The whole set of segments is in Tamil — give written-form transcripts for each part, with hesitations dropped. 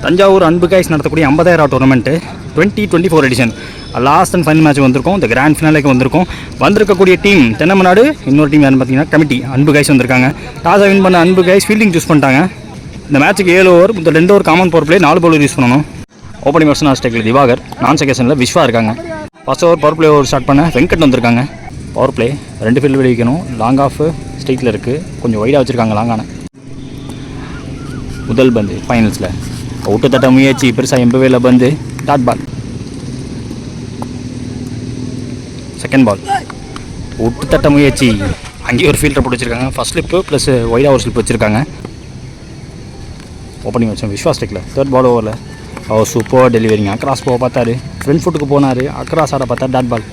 தஞ்சாவூர் அன்பு கைஸ் நடத்தக்கூடிய 50,000 tournament 2024 edition last and final match வந்திருக்கும். இந்த கிராண்ட் ஃபினாலேக்கு வந்திருக்கும். வந்திருக்கக்கூடிய டீம் தென்னமநாடு, இன்னொரு டீம் யாருன்னு பார்த்தீங்கன்னா கமிட்டி அன்பு கைஸ் வந்திருக்காங்க. டாஸை வின் பண்ண அன்பு கைஸ் ஃபீல்டிங் சூஸ் பண்ணிட்டாங்க. இந்த மேட்ச்சுக்கு 7 ஓவர், இந்த 2 over common power play, 4 bowler use பண்ணணும். ஓப்பனிங் பர்சன் ஸ்டேக்கில் திவாகர், நான் செகஷனில் விஸ்வா இருக்காங்க. First over power play over start பண்ண வெங்கட் வந்திருக்காங்க. பவர் பிளே 2 ஃபீல்டு வெளிக்கணும். லாங் ஆஃப் ஸ்ட்ரெயிட்டில் இருக்குது, கொஞ்சம் வைடாக வச்சுருக்காங்க. லாங்கான முதல் பந்து ஃபைனல்ஸில் அவுட்டு தட்ட முயற்சி, பெருசாக எம்பவேல பந்து, டாட் பால். செகண்ட் பால் விட்டு தட்ட முயற்சி, அங்கேயே ஒரு ஃபீல்டர் போட்டு வச்சுருக்காங்க. ஃபர்ஸ்ட் ஸ்லிப்பு ப்ளஸ் வைடாக ஒரு ஸ்லிப் வச்சுருக்காங்க. ஓப்பனிங் வச்சோம் விஸ்வா ஸ்டேக்கில். தேர்ட் பால் ஓவரில் அவர் சூப்பர் டெலிவரிங்க. அக்ராஸ் போக பார்த்தாரு, ஃப்ரண்ட் ஃபுட்டுக்கு போனார், அக்ராஸ் ஆட பார்த்தார், டாட் பால்.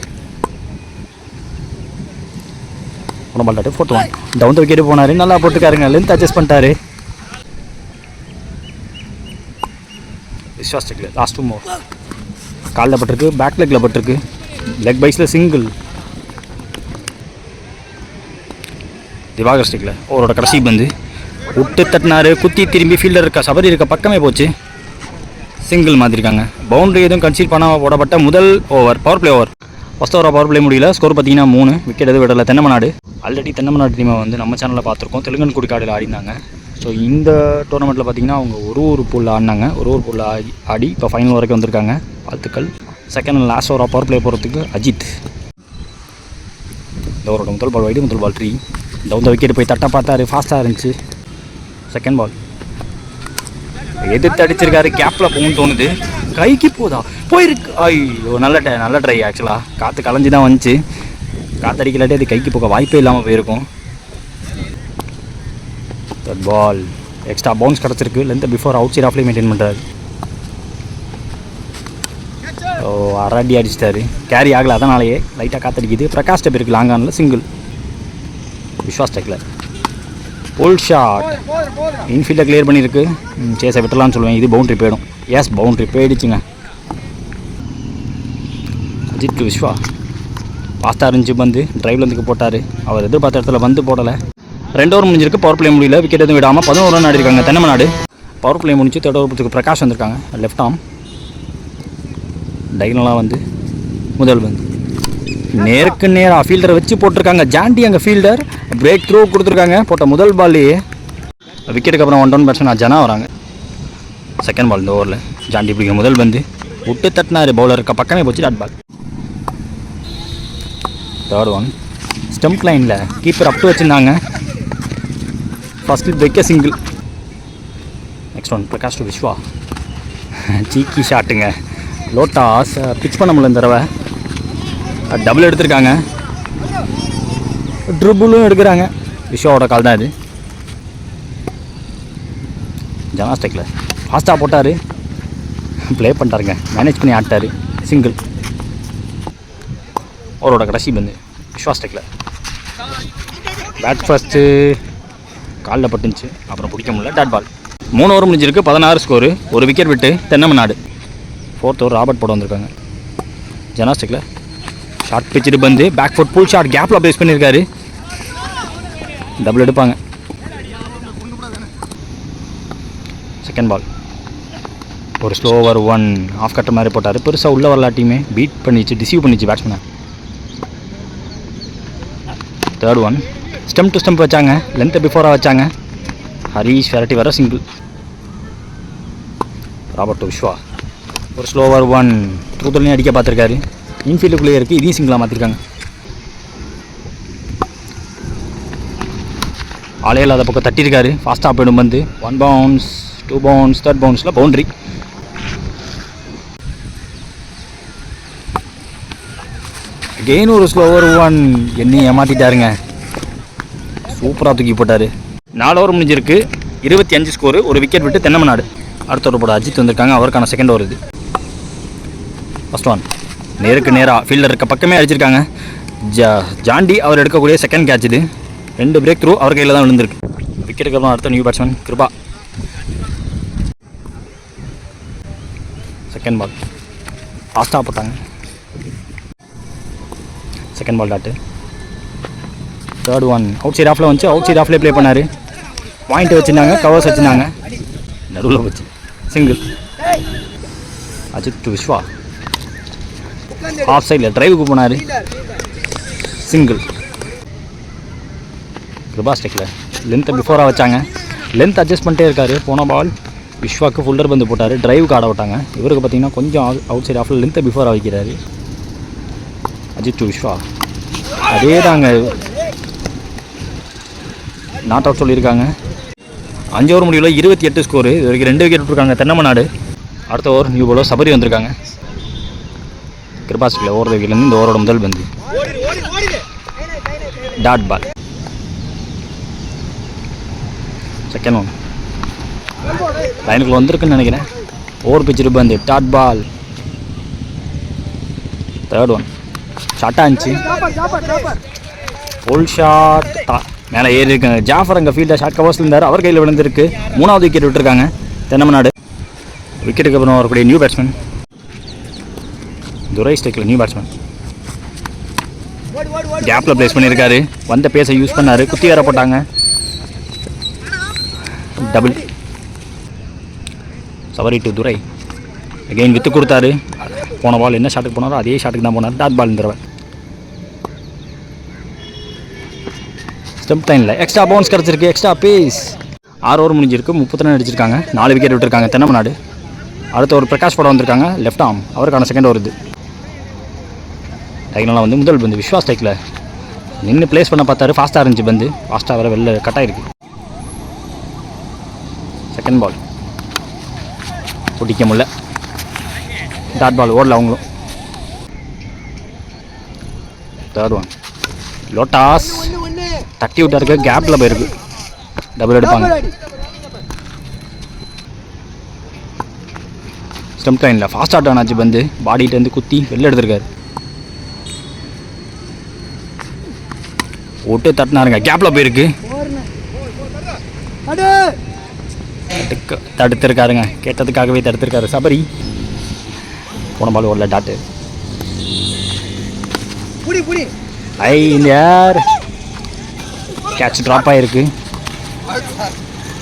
ஒன்று ball dot, fourth one down the wicket போனார், நல்லா போட்டுக்காருங்க, லென்த் அட்ஜஸ்ட் பண்ணிட்டாரு. விஸ்வா ஸ்டேக்கில் லாஸ்ட் 2 ஓவர் காலில் பட்டிருக்கு, பேக் லெக்கில் பட்டிருக்கு, லெக் பைஸில் சிங்கிள். திவாகர் ஸ்டேக்கில் ஓவரோட கடைசி பந்து விட்டு தட்டினார், குத்தி திரும்பி ஃபீல்டர் இருக்க சபரி இருக்க பக்கமே போச்சு, சிங்கிள் மாதிரிருக்காங்க. பவுண்டரி எதுவும் கன்சீல் பண்ணாமல் போடப்பட்ட முதல் over power play over. First ஓவராக பவர் பிளே முடியல. ஸ்கோர் பார்த்தீங்கன்னா 3 விக்கெட் எதுவும் விடலை. தென்னமநாடு ஆல்ரெடி தென்னமநாடு டீமை வந்து நம்ம சேனலில் பார்த்துருக்கோம். தெலுங்கன் குடிக்காடில் ஆடினாங்க. ஸோ இந்த டோர்னமெண்ட்டில் பார்த்தீங்கன்னா அவங்க ஒரு பூலில் ஆடினாங்க. ஒரு பூலில் ஆடி இப்போ ஃபைனல் வரைக்கும் வந்திருக்காங்க. வாழ்த்துக்கள். செகண்ட் அண்ட் லாஸ்ட் ஓவராக பவர் பிளே போகிறதுக்கு அஜித். இந்த ஓவரோட முதல் பால் வைடு, முதல் பால் 3. டவுன் த விக்கெட் போய் தட்ட பார்த்தாரு, ஃபாஸ்ட்டாக இருந்துச்சு. செகண்ட் பால் எதிர்த்து அடிச்சிருக்காரு, கேப்பில் போகணும்னு தோணுது, கைக்கு போதா போயிருக்கு. ஐயோ நல்ல ட்ரை. ஆக்சுவலாக காற்று கலைஞ்சி தான் வந்துச்சு. காற்று அடிக்கலாட்டி அது கைக்கு போக வாய்ப்பே இல்லாமல் போயிருக்கும். தட் பால் எக்ஸ்ட்ரா பவுன்ஸ் கிடச்சிருக்கு. லென்த் பிஃபோர் அவுட் சைட் ஆஃப்லேயே மெயின்டைன் பண்ணுறாரு. ஓ அரடி அடிச்சிட்டாரு, கேரி ஆகலை, அதனாலேயே லைட்டாக காற்றடிக்குது. பிரகாஷ் ஸ்டெப் இருக்குது லாங்கானில், சிங்கிள். விஸ்வா ஸ்டெக்கில் புல் ஷாட், இன்ஃபீல்டை கிளியர் பண்ணியிருக்கு. சேஸை விட்டுலான்னு சொல்லுவேன், இது பவுண்ட்ரி போயிடும். எஸ் பவுண்ட்ரி போயிடுச்சுங்க. அஜித்க்கு விஸ்வா ஃபாஸ்ட்டாக இருந்துச்சு பந்து, டிரைவ்லேருந்துக்கு போட்டார். அவர் எதிர்பார்த்த இடத்துல வந்து போடலை. 2 ஓவர் முடிஞ்சிருக்கு. பவர் பிளே முடியல, விக்கெட் எதுவும் விடாமல் 11 ரன் ஆடிருக்காங்க தென்னமநாடு. பவர் பிளே முடிஞ்சு 3rd ஓவர் போகிறதுக்கு பிரகாஷ் வந்திருக்காங்க. லெஃப்ட் ஆர்ம் டைனலாக வந்து முதல் பந்து நேருக்கு நேராக ஃபீல்டரை வச்சு போட்டிருக்காங்க. ஜாண்டி அங்கே ஃபீல்டர் பிரேக் த்ரூ கொடுத்துருக்காங்க. போட்ட முதல் பால்லையே விக்கெட்டுக்கு அப்புறம் 1 down பேட்ஸ்மேன் ஜனா வராங்க. செகண்ட் பால் இந்த ஓவரில் ஜாண்டி பிடிக்கிற முதல் பந்து விட்டு தட்டினார், பவுலருக்கு பக்கமே போச்சு, dot ball. Third one stump லைனில் கீப்பர் அப் டு வச்சுருந்தாங்க. ஃபர்ஸ்ட் ஸ்லிப் வைக்க single. Next one Prakash to Viswa, cheeky ஷாட்டுங்க. லோட்டாஸ் பிச் பண்ண முடியல இந்த தடவை, டபுள் எடுத்திருக்காங்க, ட்ரிபிளும் எடுக்கிறாங்க. விஸ்வாவோட கால் தான் இது. ஜனாஸ்டெக்கில் ஃபாஸ்ட்டாக போட்டார், ப்ளே பண்ணிட்டாருங்க, மேனேஜ் பண்ணி ஆட்டார், சிங்கிள். அவரோட கடைசி பந்து விஸ்வா ஸ்டெக்கில் பேட் ஃபர்ஸ்ட்டு காலில் பட்டுச்சு, அப்புறம் பிடிக்க முடியல, டாட் பால். 3 ஓவர் முடிஞ்சிருக்கு. 16 ஸ்கோரு, ஒரு விக்கெட் விட்டு தென்னமநாடு. 4th ஓவர் ராபர்ட் போட வந்திருக்காங்க. ஜனாஸ்டிக்கில் ஷார்ட் பிச்சுட்டு பந்து பேக் ஃபுட் புல் ஷாட், கேப்பில் பேஸ் பண்ணியிருக்காரு, டபுள் எடுப்பாங்க. செகண்ட் பால் ஒரு ஸ்லோவர் 1 ஆஃப் கட்டர் மாதிரி போட்டார். பெருசாக உள்ள வரலாட்டியுமே பீட் பண்ணிச்சு, டிசீவ் பண்ணிச்சு பேட்ஸ்மேனை. Third one stump to stump வச்சாங்க, லென்த்தை பிஃபோராக வச்சாங்க. ஹரீஷ் வெரைட்டி வர சிங்கிள். ராபர்ட் விஸ்வா ஒரு ஸ்லோவர் 1 த்ரூத்தலையும் அடிக்க பார்த்துருக்காரு, இன்ஃபீல்டுக்குள்ளேயே இருக்குது, இதையும் சிங்கிளாக மாற்றிருக்காங்க. ஆளே இல்லாத பக்கம் தட்டியிருக்காரு, ஃபாஸ்ட்டாக போயிடும் வந்து 1 bounce 2 bounce 3rd bounceல பவுண்ட்ரி. அகெயின் ஒரு ஸ்லோவர் 1, என்னையும் ஏமாற்றிட்டாருங்க, சூப்பராக தூக்கி போட்டார். 4 ஓவர் முடிஞ்சிருக்கு. 25 ஸ்கோரு, ஒரு விக்கெட் விட்டு தென்னமநாடு. அடுத்த ஓவர் போட அஜித் வந்திருக்காங்க, அவருக்கான செகண்ட் ஓவர் இது. ஃபர்ஸ்ட் ஒன் நேருக்கு நேராக ஃபீல்டர் இருக்க பக்கமே அடிச்சிருக்காங்க. ஜாண்டி அவர் எடுக்கக்கூடிய செகண்ட் கேட்ச் இது. 2 பிரேக் த்ரூ அவர் கையில் தான் விழுந்திருக்கு. விக்கெட்டுக்கு அப்புறம் அடுத்த new batsman Kiruba. Second ball ஃபாஸ்ட்டாக போட்டாங்க. Second ball dot. Third one outside ஆஃப்ல வந்துச்சு, அவுட் சைட் ஆஃப்லேயே ப்ளே பண்ணார். பாயிண்ட் வச்சுருந்தாங்க, கவர்ஸ் வச்சுருந்தாங்க, நடுவில் போச்சு. Single. Ajith to Vishwa. Off சைடில் டிரைவுக்கு போனார். சிங்கிள். கிருபா ஸ்டெக்கில் லென்த்தை பிஃபோராக வச்சாங்க. லென்த் அட்ஜஸ்ட் பண்ணிட்டே இருக்கார். போன பால் விஸ்வாக்கு ஃபுல்லர் பந்து போட்டார். டிரைவுக்கு ஆட விட்டாங்க. இவருக்கு பார்த்தீங்கன்னா கொஞ்சம் அவுட் சைட் ஆஃபில் லென்த்தை பிஃபோராக வைக்கிறாரு. அஜித் டு விஸ்வா. அதே தாங்க நாட் அவுட் சொல்லியிருக்காங்க. 5 ஓவர் முடிவில் 28 ஸ்கோரு. இது வரைக்கும் 2 விக்கெட் விட்டுருக்காங்க தென்னமநாடு. அடுத்த ஓவர் நியூ பாலோ சபரி வந்திருக்காங்க. கிருபாஸ்டிக்கில் ஓவர் விக்கெட்லேருந்து இந்த ஓவரோட முதல் பந்து டாட் பால். செகண்ட் ஒன் லைனுக்குள்ள வந்திருக்குன்னு நினைக்கிறேன். ஓவர் பிச்சு பந்து டாட் பால். தேர்ட் ஒன் ஷார்ட்டாக இருந்துச்சு. ஃபுல் ஷாட் மேலே ஏறி இருக்காங்க. ஜாஃபர் அங்கே ஃபீல்டர் ஷார்ட் கவர்ஸில் இருந்தார். அவர் கையில் விழுந்திருக்கு. 3வது விக்கெட் விட்டுருக்காங்க தென்னமநாடு. விக்கெட்டுக்கு அப்புறம் வரக்கூடிய நியூ பேட்ஸ்மேன் துரை ஸ்டெக்கில் நியூ பேட்ஸ்மேன் கேப்பில் பிளேஸ் பண்ணியிருக்காரு. வந்த பேஸை யூஸ் பண்ணார். குத்தி வேற போட்டாங்க. Double. Savari to Durai. Again வித்து கொடுத்தாரு. போன பால் என்ன ஷாட்டுக்கு போனாரோ அதே ஷாட்டுக்கு தான் போனார். டாட் பால் இந்த தடவை. ஸ்டெம்ப் லைனில் எக்ஸ்ட்ரா பவுன்ஸ் கிடச்சிருக்கு. Extra pace. 6 ஓவர் முடிஞ்சிருக்கு. 32 அடிச்சிருக்காங்க. 4 விக்கெட் விட்டுருக்காங்க தென்னமநாடு. அடுத்த ஒரு பிரகாஷ் படம் வந்திருக்காங்க. Left arm. அவருக்கான செகண்ட் வருது. டைக்னலாக வந்து முதல் பந்து விஸ்வா ஸ்டைக்கில் நின்று பிளேஸ் பண்ண பார்த்தாரு. ஃபாஸ்ட்டாக இருந்துச்சு பந்து. ஃபாஸ்ட்டாக வேறு வெளில கட்டாயிருக்கு. செகண்ட் பால் பிடிக்க முடியல. டாட் பால் ஓடல அவங்களும். தேர்ட் ஒன் லோட்டாஸ் தட்டி விட்டா இருக்கு. கேப்பில் போயிருக்கு. டபுள் எடுப்பாங்க. ஸ்டெம்ப் லைனில் ஃபாஸ்ட் ஆட் ஆனாச்சு பந்து. பாடிகிட்டேருந்து குத்தி வெளில எடுத்திருக்காரு. விட்டு தட்டினாருங்க. கேப்பில் போயிருக்கு. தடுத்திருக்காருங்க. கேட்டதுக்காகவே தடுத்திருக்காரு சபரி. போன பால் ஓடல. டாட்டு ஐ இந்த யார் கேட்ச் ட்ராப் ஆகிருக்கு.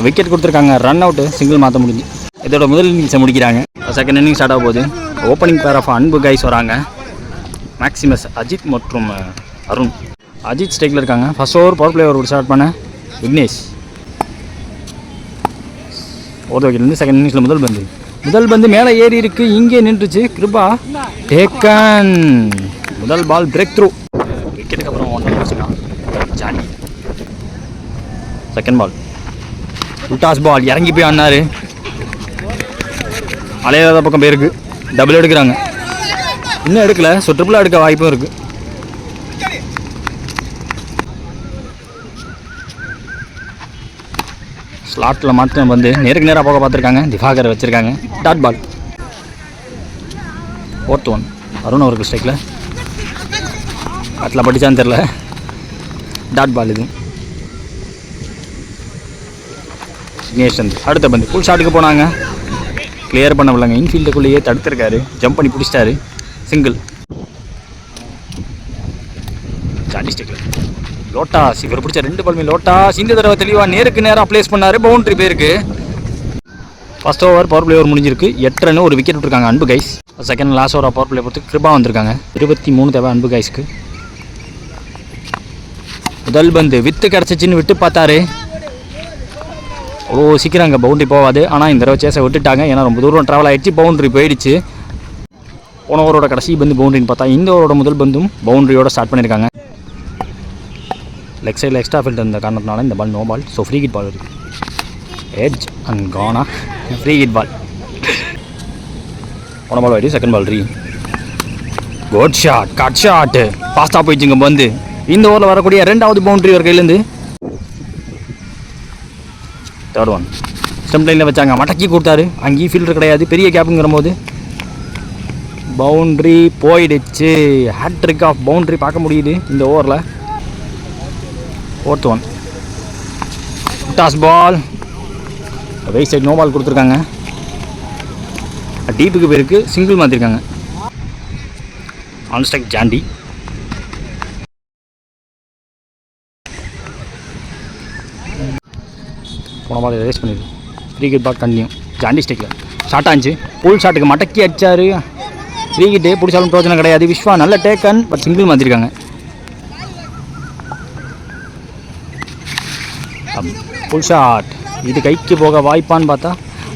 விக்கெட் கொடுத்துருக்காங்க. Run out. சிங்கிள் மாற்ற முடிஞ்சு. இதோட முதல் இன்னிங்ஸை முடிக்கிறாங்க. செகண்ட் இன்னிங் ஸ்டார்ட் ஆக போகுது. ஓப்பனிங் பேர் ஆஃப் அன்பு கைஸ் வராங்க. மேக்ஸிமஸ் அஜித் மற்றும் அருண். அஜித் ஸ்டேக்கில் இருக்காங்க. First over power play over start பண்ண விக்னேஷ். ஓவர் விக்கெட்லேருந்து செகண்ட் இன்னிங்ஸில் முதல் பந்து மேலே ஏறி இருக்கு. இங்கே நின்றுச்சு. கிருபா டேக்கன். முதல் பால் பிரேக் த்ரூ. விக்கெட்டுக்கு அப்புறம் 1 ரன் வச்சுருக்கான் ஜானி. செகண்ட் பால் உல்டாஸ் பால் இறங்கி போய் ஆனார். அலையாத பக்கம் போயிருக்கு. டபுள் எடுக்கிறாங்க. இன்னும் எடுக்கல. ஸோ ட்ரிபிளாக எடுக்க வாய்ப்பும் இருக்குது. ஸ்லாட்டில் மாற்றம் வந்து நேருக்கு நேராக போக பார்த்துருக்காங்க. திவாகரை வச்சுருக்காங்க. Dot ball. Fourth one Arun அவர்கள் ஸ்ட்ரைக்கில். அதில் படித்தான்னு தெரில. டாட் பால் இது. நேஷன் அடுத்த பந்து ஃபுல் ஷாட்டுக்கு போனாங்க. கிளியர் பண்ண முடியலங்க. இன்ஃபீல்டுக்குள்ளேயே தடுத்திருக்காரு. ஜம்ப் பண்ணி பிடிச்சிட்டாரு. சிங்கிள். ஜானி ஸ்டெக்கில் லோட்டாஸ். இவர் பிடிச்ச 2 பாலுமே லோட்டாஸ். இந்த தடவை தெளிவாக நேருக்கு நேராக ப்ளேஸ் பண்ணார். பவுண்ட்ரி பேருக்கு. First over power play over முடிஞ்சிருக்கு. 8 ரன் 1 விக்கெட் விட்டுருக்காங்க அன்பு கைஸ். செகண்ட் லாஸ்ட் ஓவராக பவர் பிளே பொறுத்து கிருபா வந்திருக்காங்க. 23 தேவை அன்பு கைஸ்க்கு. முதல் பந்து வித்து கிடச்சிச்சின்னு விட்டு பார்த்தாரு. அவ்வளோ சீக்கிரம் அங்கே பவுண்ட்ரி போகாது. ஆனால் இந்த தடவை சேஸை விட்டுட்டாங்க. ஏன்னா ரொம்ப தூரம் ட்ராவல் ஆகிடுச்சு. பவுண்ட்ரி போயிடுச்சு. போன ஓவரோட கடைசி பந்து பவுண்ட்ரின்னு பார்த்தா இந்த ஓவரோட முதல் பந்தும் பவுண்ட்ரியோட ஸ்டார்ட் பண்ணியிருக்காங்க. லெக் சைடில் எக்ஸ்ட்ரா ஃபீல்ட் இருந்த காரணத்தினால இந்த ball no ball. So free hit ball இருக்குது. Edge and gone. Free hit ball. போன பால் ஆகிடுச்சு. செகண்ட் பால் ரீ. Good shot. Cut shot. ஃபாஸ்ட்டாக போயிடுச்சுங்க பந்து. இந்த ஓவரில் வரக்கூடிய 2வது பவுண்ட்ரி ஒரு கையிலேருந்து. தேர்ட் ஒன் ஸ்டெம்ப் லைனில் வச்சாங்க. மடக்கி கொடுத்தாரு. அங்கேயும் ஃபீல்டர் கிடையாது. பெரிய கேப்புங்கிற போது பவுண்ட்ரி போயிடுச்சு. ஹேட்ரிக் ஆஃப் பவுண்ட்ரி பார்க்க முடியுது இந்த ஓவரில். Fourth one toss ball. Wide side no ball கொடுத்துருக்காங்க. டீப்புக்கு பேருக்கு சிங்கிள் மாற்றிருக்காங்க. On strike Jonty. போன பால் ரேஸ் பண்ணிடு. Free hit ball continue. Jonty ஸ்டிக்கில் ஷார்ட் ஆச்சு. ஃபுல் ஷாட்டுக்கு மடக்கி அடிச்சார். ஃப்ரீ கிட்டு பிடிச்சாலும் பிரோஜனம் கிடையாது. விஸ்வா நல்ல டேக்கன், பட் சிங்கிள் மாற்றிருக்காங்க. ஃபுல் ஷாட், இது கைக்கு போக வாய்ப்பான்னு பார்த்தா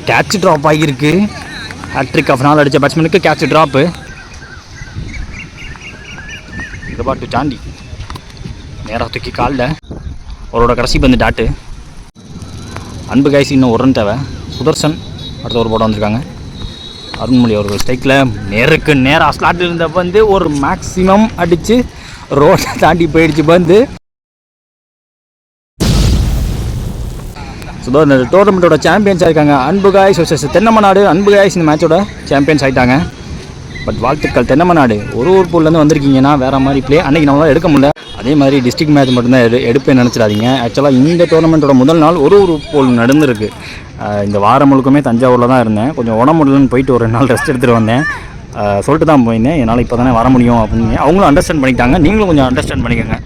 கேட்ச் ட்ராப் ஆகியிருக்கு. ஹேட்ரிக் ஆஃப் நாள் அடித்த பேட்ஸ்மேனுக்கு கேட்ச் ட்ராப்பு. டு சாண்டி நேராக தூக்கி காலில் அவரோட கடைசி பந்து டாட்டு. அன்பு கைஸ் இன்னும் ஒரு ரன் தேவை. சுதர்சன் அடுத்த ஒரு போட வந்திருக்காங்க. அருண்மொழி அவர்கள் ஸ்ட்ரைக்கில் நேருக்கு நேராக ஸ்லாட்டில் இருந்த பந்து ஒரு மேக்ஸிமம் அடித்து ரோட்டை தாண்டி போயிடுச்சு பந்து. இந்த டோர்னமெண்ட்டோட சாம்பியன்ஸ் ஆகிருக்காங்க அன்பு காய்ஸ் வர்சஸ் தென்னமநாடு. அன்பு காய்ஸ் இந்த மேட்சோட சாம்பியன்ஸ் ஆகிட்டாங்க. பட் வாழ்த்துக்கள் தென்னமநாடு. ஒரு பூல்லேருந்து வந்திருக்கீங்கன்னா வேறு மாதிரி ப்ளே அன்றைக்கி நம்மளால் எடுக்க முடியல. அதே மாதிரி டிஸ்ட்ரிக்ட் மேட்ச் மட்டும்தான் எடுப்பேன்னு நினச்சிடாதீங்க. ஆக்சுவலாக இந்த டோர்னமெண்ட்டோட முதல் நாள் ஒரு போல் நடந்திருக்கு. இந்த வாரம் முழுக்கமே தஞ்சாவூரில் தான் இருந்தேன். கொஞ்சம் உடம்பு முடியலன்னு போயிட்டு ஒரு 2 நாள் ரெஸ்ட் எடுத்துகிட்டு வந்தேன். சொல்லிட்டு தான் போயிருந்தேன், என்னால் இப்போ தானே வர முடியும் அப்படின்னு. அவங்களும் அண்டர்ஸ்டாண்ட் பண்ணிக்கிட்டாங்க. நீங்களும் கொஞ்சம் அண்டர்ஸ்டாண்ட் பண்ணிக்கோங்க.